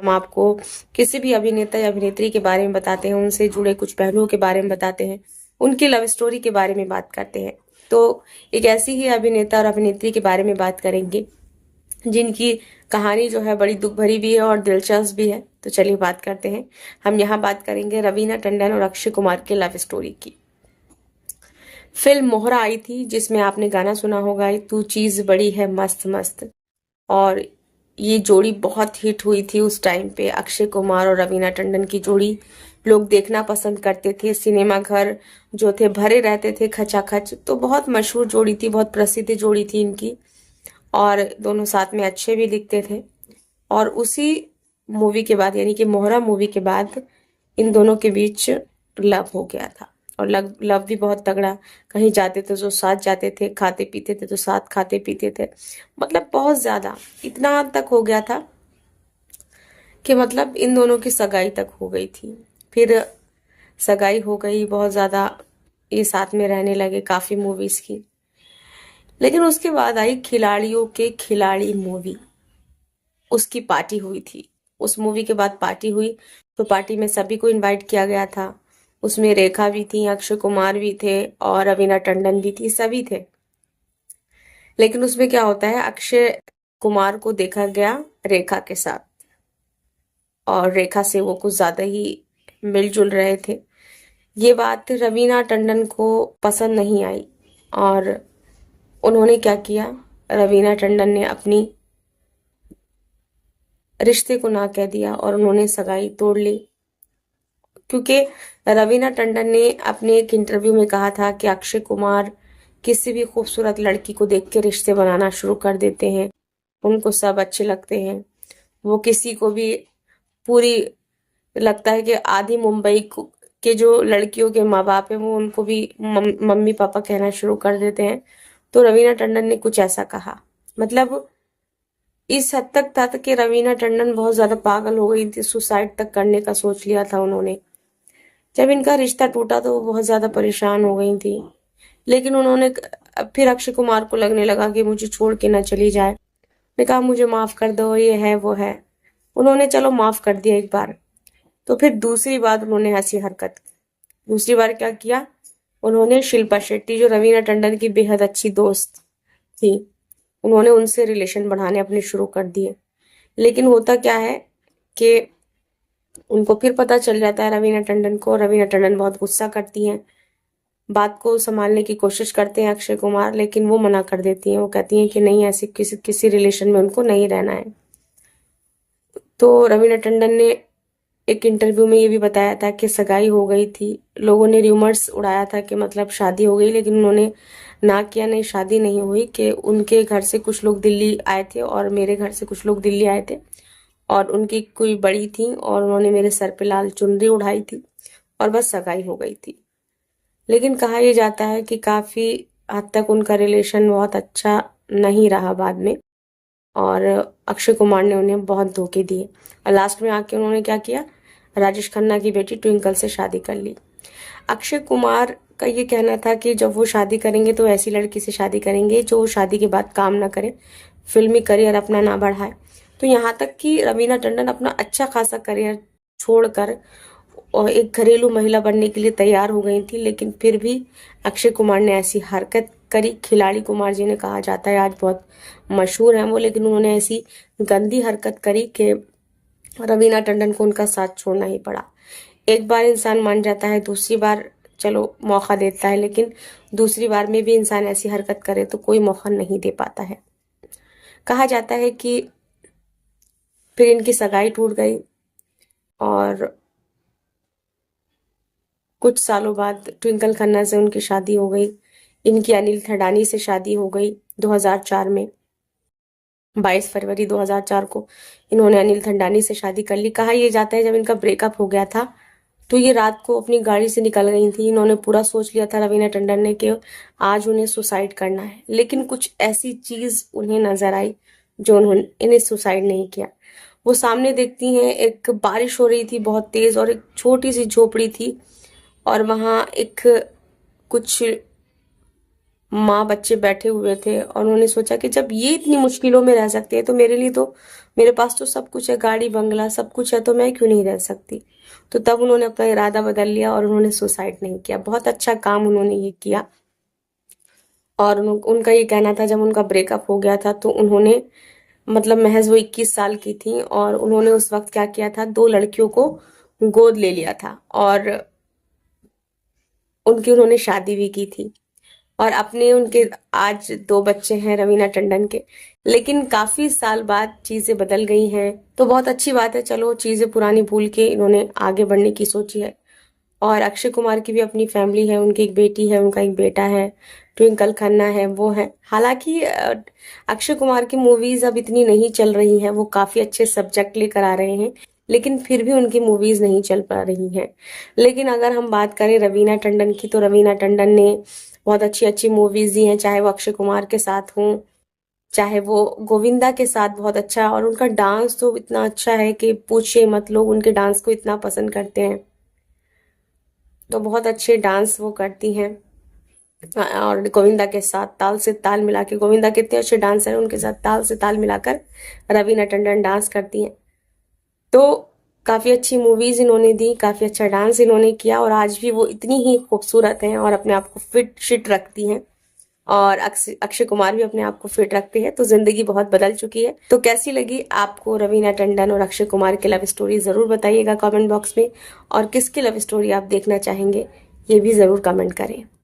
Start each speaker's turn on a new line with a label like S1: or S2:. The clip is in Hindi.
S1: हम आपको किसी भी अभिनेता या अभिनेत्री के बारे में बताते हैं, उनसे जुड़े कुछ पहलुओं के बारे में बताते हैं, उनकी लव स्टोरी के बारे में बात करते हैं। तो एक ऐसी ही अभिनेता और अभिनेत्री के बारे में बात करेंगे जिनकी कहानी जो है बड़ी दुख भरी भी है और दिलचस्प भी है। तो चलिए बात करते हैं। हम यहाँ बात करेंगे रवीना टंडन और अक्षय कुमार के लव स्टोरी की। फिल्म मोहरा आई थी जिसमें आपने गाना सुना होगा, तू चीज बड़ी है मस्त मस्त। और ये जोड़ी बहुत हिट हुई थी उस टाइम पे। अक्षय कुमार और रवीना टंडन की जोड़ी लोग देखना पसंद करते थे। सिनेमा घर जो थे भरे रहते थे खचाखच। तो बहुत मशहूर जोड़ी थी, बहुत प्रसिद्ध जोड़ी थी इनकी, और दोनों साथ में अच्छे भी दिखते थे। और उसी मूवी के बाद यानी कि मोहरा मूवी के बाद इन दोनों के बीच लव हो गया था। और लव लव भी बहुत तगड़ा। कहीं जाते थे तो साथ जाते थे, खाते पीते थे तो साथ खाते पीते थे। मतलब बहुत ज्यादा, इतना हद तक हो गया था कि मतलब इन दोनों की सगाई तक हो गई थी। फिर सगाई हो गई, बहुत ज्यादा ये साथ में रहने लगे काफी मूवीज की। लेकिन उसके बाद आई खिलाड़ियों के खिलाड़ी मूवी, उसकी पार्टी हुई थी। उस मूवी के बाद पार्टी हुई, तो पार्टी में सभी को इनवाइट किया गया था। उसमें रेखा भी थी, अक्षय कुमार भी थे और रवीना टंडन भी थी, सभी थे। लेकिन उसमें क्या होता है, अक्षय कुमार को देखा गया रेखा के साथ, और रेखा से वो कुछ ज्यादा ही मिलजुल रहे थे। ये बात रवीना टंडन को पसंद नहीं आई और उन्होंने क्या किया, रवीना टंडन ने अपनी रिश्ते को ना कह दिया और उन्होंने सगाई तोड़ ली। क्योंकि रवीना टंडन ने अपने एक इंटरव्यू में कहा था कि अक्षय कुमार किसी भी खूबसूरत लड़की को देख के रिश्ते बनाना शुरू कर देते हैं, उनको सब अच्छे लगते हैं। वो किसी को भी पूरी, लगता है कि आधी मुंबई के जो लड़कियों के माँ बाप है वो उनको भी मम्मी पापा कहना शुरू कर देते हैं। तो रवीना टंडन ने कुछ ऐसा कहा, मतलब इस हद तक था कि रवीना टंडन बहुत ज्यादा पागल हो गई थी, सुसाइड तक करने का सोच लिया था उन्होंने। जब इनका रिश्ता टूटा तो वो बहुत ज्यादा परेशान हो गई थी। लेकिन उन्होंने फिर अक्षय कुमार को लगने लगा कि मुझे छोड़ के ना चली जाए। ने कहा मुझे माफ कर दो, ये है वो है। उन्होंने चलो माफ कर दिया एक बार। तो फिर दूसरी बार उन्होंने ऐसी हरकत, दूसरी बार क्या किया, उन्होंने शिल्पा शेट्टी जो रवीना टंडन की बेहद अच्छी दोस्त थी, उन्होंने उनसे रिलेशन बढ़ाने अपने शुरू कर दिए। लेकिन होता क्या है कि उनको फिर पता चल जाता है रवीना टंडन को। रवीना टंडन बहुत गुस्सा करती हैं, बात को संभालने की कोशिश करते हैं अक्षय कुमार, लेकिन वो मना कर देती हैं। वो कहती हैं कि नहीं, ऐसे किसी किसी रिलेशन में उनको नहीं रहना है। तो रवीना टंडन ने एक इंटरव्यू में ये भी बताया था कि सगाई हो गई थी। लोगों ने र्यूमर्स उड़ाया था कि मतलब शादी हो गई, लेकिन उन्होंने ना किया, नहीं शादी नहीं हुई। कि उनके घर से कुछ लोग दिल्ली आए थे और मेरे घर से कुछ लोग दिल्ली आए थे, और उनकी कोई बड़ी थी और उन्होंने मेरे सर पे लाल चुनरी उड़ाई थी और बस सगाई हो गई थी। लेकिन कहा यह जाता है कि काफी हद तक उनका रिलेशन बहुत अच्छा नहीं रहा बाद में, और अक्षय कुमार ने उन्हें बहुत धोखे दिए। और लास्ट में आके उन्होंने क्या किया, राजेश खन्ना की बेटी ट्विंकल से शादी कर ली। अक्षय कुमार का ये कहना था कि जब वो शादी करेंगे तो ऐसी लड़की से शादी करेंगे जो शादी के बाद काम ना करे, फिल्मी करियर अपना ना बढ़ाए। तो यहाँ तक कि रवीना टंडन अपना अच्छा खासा करियर छोड़कर और एक घरेलू महिला बनने के लिए तैयार हो गई थी। लेकिन फिर भी अक्षय कुमार ने ऐसी हरकत करी, खिलाड़ी कुमार जिन्हें कहा जाता है, आज बहुत मशहूर है वो, लेकिन उन्होंने ऐसी गंदी हरकत करी कि रवीना टंडन को उनका साथ छोड़ना ही पड़ा। एक बार इंसान मान जाता है, दूसरी बार चलो मौका देता है, लेकिन दूसरी बार में भी इंसान ऐसी हरकत करे तो कोई मौका नहीं दे पाता है। कहा जाता है कि फिर इनकी सगाई टूट गई और कुछ सालों बाद ट्विंकल खन्ना से उनकी शादी हो गई। इनकी अनिल थडानी से शादी हो गई 2004 में। 22 फरवरी 2004 को इन्होंने अनिल थडानी से शादी कर ली। कहा यह जाता है जब इनका ब्रेकअप हो गया था तो ये रात को अपनी गाड़ी से निकल गई थी। इन्होंने पूरा सोच लिया था रवीना टंडन ने कि आज उन्हें सुसाइड करना है, लेकिन कुछ ऐसी चीज उन्हें नजर आई जो उन्होंने इन्हें सुसाइड नहीं किया। वो सामने देखती हैं, एक बारिश हो रही थी बहुत तेज और एक छोटी सी झोपड़ी थी, और वहां एक कुछ माँ बच्चे बैठे हुए थे और उन्होंने सोचा कि जब ये इतनी मुश्किलों में रह सकती है तो मेरे लिए तो, मेरे पास तो सब कुछ है, गाड़ी बंगला सब कुछ है, तो मैं क्यों नहीं रह सकती। तो तब उन्होंने अपना इरादा बदल लिया और उन्होंने सुसाइड नहीं किया। बहुत अच्छा काम उन्होंने ये किया। और उनका ये कहना था, जब उनका ब्रेकअप हो गया था तो उन्होंने, मतलब महज वो 21 साल की थी और उन्होंने उस वक्त क्या किया था, 2 लड़कियों को गोद ले लिया था और उनकी उन्होंने शादी भी की थी। और अपने उनके आज 2 बच्चे हैं रवीना टंडन के। लेकिन काफी साल बाद चीजें बदल गई हैं, तो बहुत अच्छी बात है। चलो, चीजें पुरानी भूल के इन्होंने आगे बढ़ने की सोची है। और अक्षय कुमार की भी अपनी फैमिली है, उनकी एक बेटी है, उनका एक बेटा है, ट्विंकल खन्ना है, वो है। हालांकि अक्षय कुमार की मूवीज अब इतनी नहीं चल रही हैं, वो काफी अच्छे सब्जेक्ट लेकर आ रहे हैं, लेकिन फिर भी उनकी मूवीज नहीं चल पा रही हैं। लेकिन अगर हम बात करें रवीना टंडन की, तो रवीना टंडन ने बहुत अच्छी अच्छी मूवीज दी हैं, चाहे वो अक्षय कुमार के साथ हों, चाहे वो गोविंदा के साथ। बहुत अच्छा, और उनका डांस तो इतना अच्छा है कि पूछिए मत, लोग उनके डांस को इतना पसंद करते हैं। तो बहुत अच्छे डांस वो करती हैं। और गोविंदा के साथ ताल से ताल मिला के, गोविंदा कितने अच्छे डांसर हैं, उनके साथ ताल से ताल मिलाकर रवीना टंडन डांस करती हैं। तो काफी अच्छी मूवीज इन्होंने दी, काफी अच्छा डांस इन्होंने किया, और आज भी वो इतनी ही खूबसूरत हैं और अपने आप को फिट शिट रखती हैं। और अक्षय अक्षय कुमार भी अपने आप को फिट रखते हैं। तो जिंदगी बहुत बदल चुकी है। तो कैसी लगी आपको रवीना टंडन और अक्षय कुमार की लव स्टोरी, जरूर बताइएगा कमेंट बॉक्स में। और किसकी लव स्टोरी आप देखना चाहेंगे, ये भी जरूर कमेंट करें।